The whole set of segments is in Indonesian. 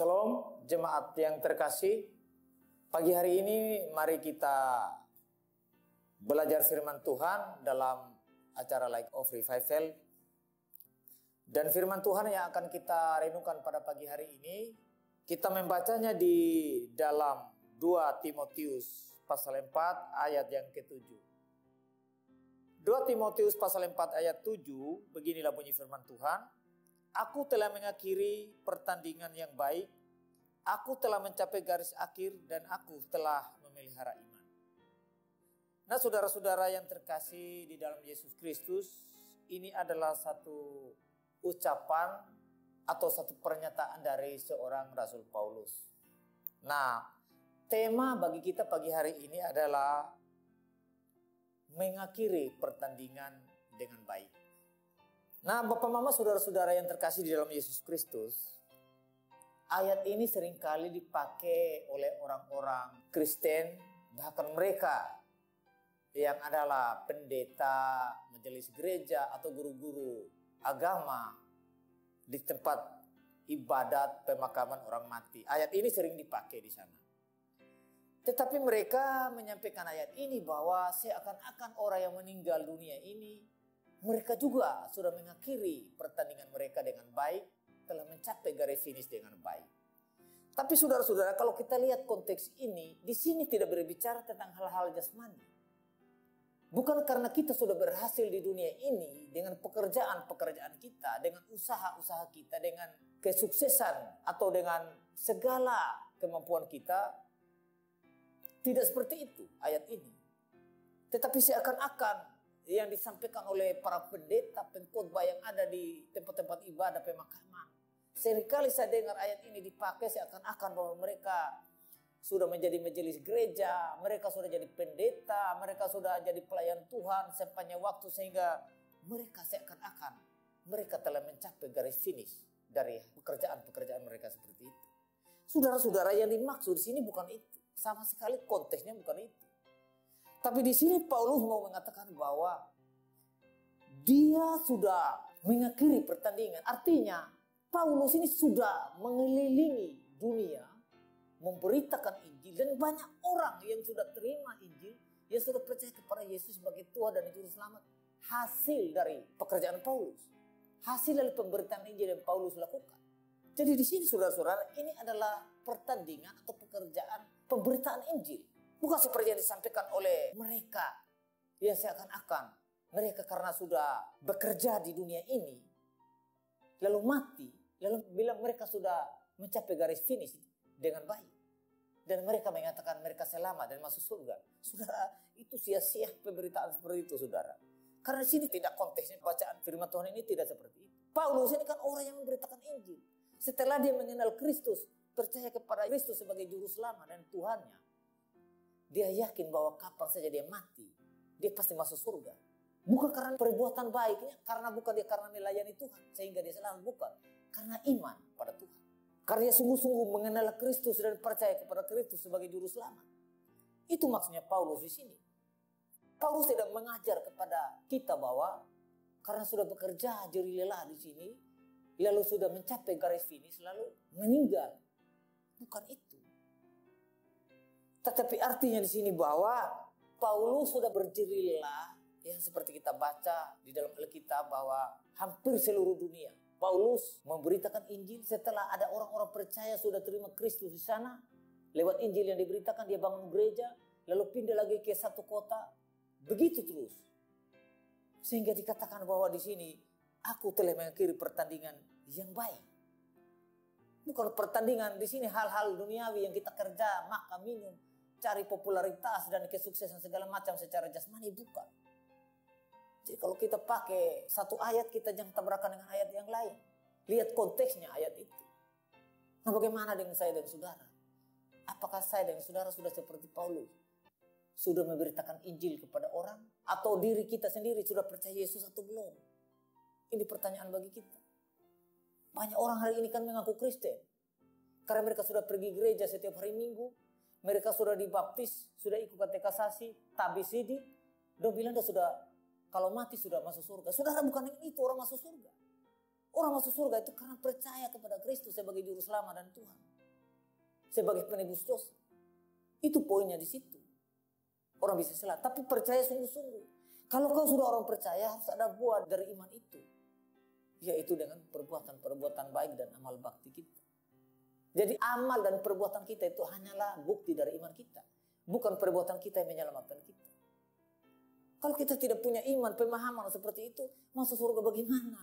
Shalom jemaat yang terkasih. Pagi hari ini mari kita belajar firman Tuhan dalam acara Light of Revival. Dan firman Tuhan yang akan kita renungkan pada pagi hari ini, kita membacanya di dalam 2 Timotius pasal 4 ayat yang ke-7. 2 Timotius pasal 4 ayat 7, beginilah bunyi firman Tuhan. Aku telah mengakhiri pertandingan yang baik, aku telah mencapai garis akhir dan aku telah memelihara iman. Nah, saudara-saudara yang terkasih di dalam Yesus Kristus, ini adalah satu ucapan atau satu pernyataan dari seorang Rasul Paulus. Nah, tema bagi kita pagi hari ini adalah mengakhiri pertandingan dengan baik. Nah, Bapak Mama, saudara-saudara yang terkasih di dalam Yesus Kristus, ayat ini seringkali dipakai oleh orang-orang Kristen, bahkan mereka yang adalah pendeta, majelis gereja, atau guru-guru agama di tempat ibadat pemakaman orang mati. Ayat ini sering dipakai di sana. Tetapi mereka menyampaikan ayat ini bahwa seakan-akan orang yang meninggal dunia ini, mereka juga sudah mengakhiri pertandingan mereka dengan baik, telah mencapai garis finish dengan baik. Tapi saudara-saudara, kalau kita lihat konteks ini, di sini tidak berbicara tentang hal-hal jasmani. Bukan karena kita sudah berhasil di dunia ini dengan pekerjaan-pekerjaan kita, dengan usaha-usaha kita, dengan kesuksesan atau dengan segala kemampuan kita. Tidak seperti itu ayat ini. Tetapi seakan-akan yang disampaikan oleh para pendeta, pengkhotbah yang ada di tempat-tempat ibadah pemakaman. Seringkali saya dengar ayat ini dipakai seakan-akan bahwa mereka sudah menjadi majelis gereja, mereka sudah jadi pendeta, mereka sudah jadi pelayan Tuhan sepanjang waktu, sehingga mereka seakan-akan mereka telah mencapai garis finish dari pekerjaan-pekerjaan mereka seperti itu. Saudara-saudara, yang dimaksud di sini bukan itu. Sama sekali konteksnya bukan itu. Tapi di sini Paulus mau mengatakan bahwa dia sudah mengakhiri pertandingan. Artinya Paulus ini sudah mengelilingi dunia, memberitakan Injil, dan banyak orang yang sudah terima Injil, yang sudah percaya kepada Yesus sebagai Tuhan dan Juru Selamat. Hasil dari pekerjaan Paulus, hasil dari pemberitaan Injil yang Paulus lakukan. Jadi di sini saudara-saudara, ini adalah pertandingan atau pekerjaan pemberitaan Injil. Bukan seperti yang disampaikan oleh mereka yang seakan-akan mereka karena sudah bekerja di dunia ini, lalu mati, lalu bilang mereka sudah mencapai garis finish dengan baik. Dan mereka mengatakan mereka selamat dan masuk surga. Saudara, itu sia-sia pemberitaan seperti itu, saudara. Karena di sini tidak konteksnya bacaan firman Tuhan ini tidak seperti itu. Paulus ini kan orang yang memberitakan Injil. Setelah dia mengenal Kristus, percaya kepada Kristus sebagai Juru Selamat dan Tuhannya, dia yakin bahwa kapan saja dia mati, dia pasti masuk surga. Bukan karena perbuatan baiknya, bukan dia karena melayani Tuhan sehingga dia selamat, bukan. Karena iman pada Tuhan. Karena dia sungguh-sungguh mengenal Kristus dan percaya kepada Kristus sebagai Juru Selamat. Itu maksudnya Paulus di sini. Paulus tidak mengajar kepada kita bahwa karena sudah bekerja jerih lelah di sini, lalu sudah mencapai garis finish, lalu meninggal. Bukan itu. Tetapi artinya di sini bahwa Paulus sudah berjerih lelah, yang seperti kita baca di dalam Alkitab bahwa hampir seluruh dunia Paulus memberitakan Injil. Setelah ada orang-orang percaya sudah terima Kristus di sana, lewat Injil yang diberitakan dia bangun gereja, lalu pindah lagi ke satu kota, begitu terus. Sehingga dikatakan bahwa di sini aku telah mengakhiri pertandingan yang baik. Bukan pertandingan di sini hal-hal duniawi yang kita kerja, makan, minum, cari popularitas dan kesuksesan segala macam secara jasmani, bukan. Jadi kalau kita pakai satu ayat, kita jangan tabrakan dengan ayat yang lain. Lihat konteksnya ayat itu. Nah, bagaimana dengan saya dan saudara? Apakah saya dan saudara sudah seperti Paulus? Sudah memberitakan Injil kepada orang? Atau diri kita sendiri sudah percaya Yesus atau belum? Ini pertanyaan bagi kita. Banyak orang hari ini kan mengaku Kristen. Karena mereka sudah pergi gereja setiap hari Minggu. Mereka sudah dibaptis, sudah ikut katekisasi, tabisidi. Dia bilang dia sudah, kalau mati sudah masuk surga. Saudara, bukan itu orang masuk surga. Orang masuk surga itu karena percaya kepada Kristus sebagai Juru Selamat dan Tuhan. sebagai penebus dosa. Itu poinnya di situ. Orang bisa selamat, tapi percaya sungguh-sungguh. Kalau kau sudah orang percaya, harus ada buah dari iman itu. Yaitu dengan perbuatan-perbuatan baik dan amal bakti kita. Jadi amal dan perbuatan kita itu hanyalah bukti dari iman kita. Bukan perbuatan kita yang menyelamatkan kita. Kalau kita tidak punya iman, pemahaman seperti itu, masuk surga bagaimana?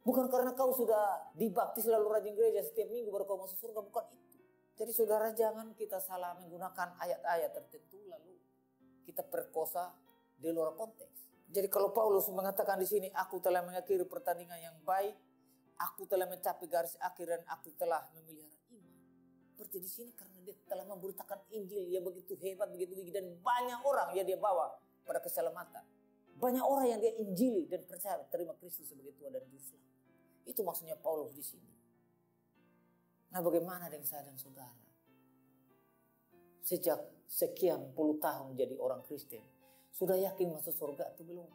Bukan karena kau sudah dibaptis lalu rajin gereja setiap minggu baru kau masuk surga, bukan itu. Jadi saudara, jangan kita salah menggunakan ayat-ayat tertentu lalu kita perkosa di luar konteks. Jadi kalau Paulus mengatakan di sini, aku telah mengakhiri pertandingan yang baik, aku telah mencapai garis akhir dan aku telah memelihara iman. Berarti di sini karena dia telah memberitakan Injil, dia begitu hebat, begitu gigi, dan banyak orang yang dia bawa pada keselamatan. Banyak orang yang dia injili dan percaya terima Kristus sebagai Tuhan dan Juru Selamat. Itu maksudnya Paulus di sini. Nah, bagaimana dengan saya dan saudara? Sejak sekian puluh tahun jadi orang Kristen, sudah yakin masuk surga atau belum?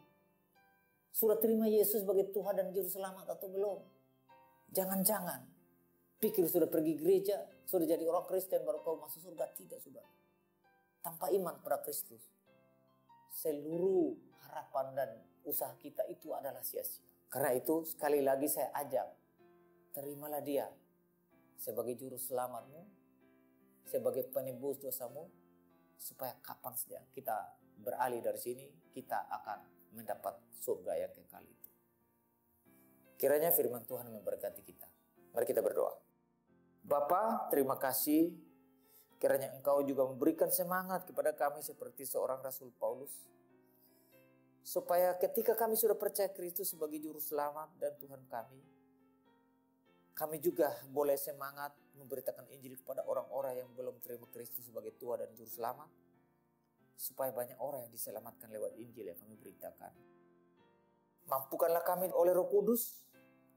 Sudah terima Yesus sebagai Tuhan dan Juru Selamat atau belum? Jangan-jangan pikir sudah pergi gereja, sudah jadi orang Kristen baru kau masuk surga. Tidak, saudara. Tanpa iman pada Kristus, seluruh harapan dan usaha kita itu adalah sia-sia. Karena itu sekali lagi saya ajak, terimalah dia sebagai Juru Selamatmu, sebagai penebus dosamu, supaya kapan saja kita beralih dari sini, kita akan mendapat surga yang kekal itu. Kiranya firman Tuhan memberkati kita. Mari kita berdoa. Bapa, terima kasih. Kiranya Engkau juga memberikan semangat kepada kami seperti seorang Rasul Paulus. Supaya ketika kami sudah percaya Kristus sebagai Juru Selamat dan Tuhan kami juga boleh semangat memberitakan Injil kepada orang-orang yang belum terima Kristus sebagai Tuhan dan Juru Selamat. Supaya banyak orang yang diselamatkan lewat Injil yang kami beritakan. Mampukanlah kami oleh Roh Kudus,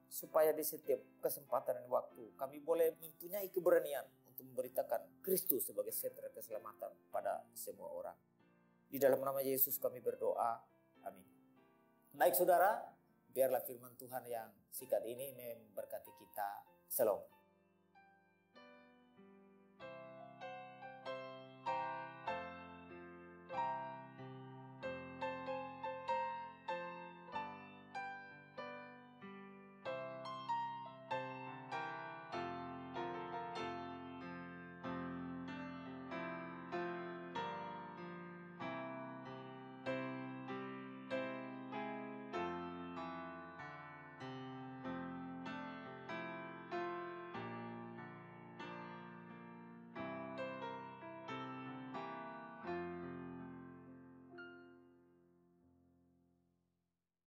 supaya di setiap kesempatan dan waktu kami boleh mempunyai keberanian untuk memberitakan Kristus sebagai sentra keselamatan pada semua orang. Di dalam nama Yesus kami berdoa. Amin. Baik saudara, biarlah firman Tuhan yang singkat ini memberkati kita. Shalom.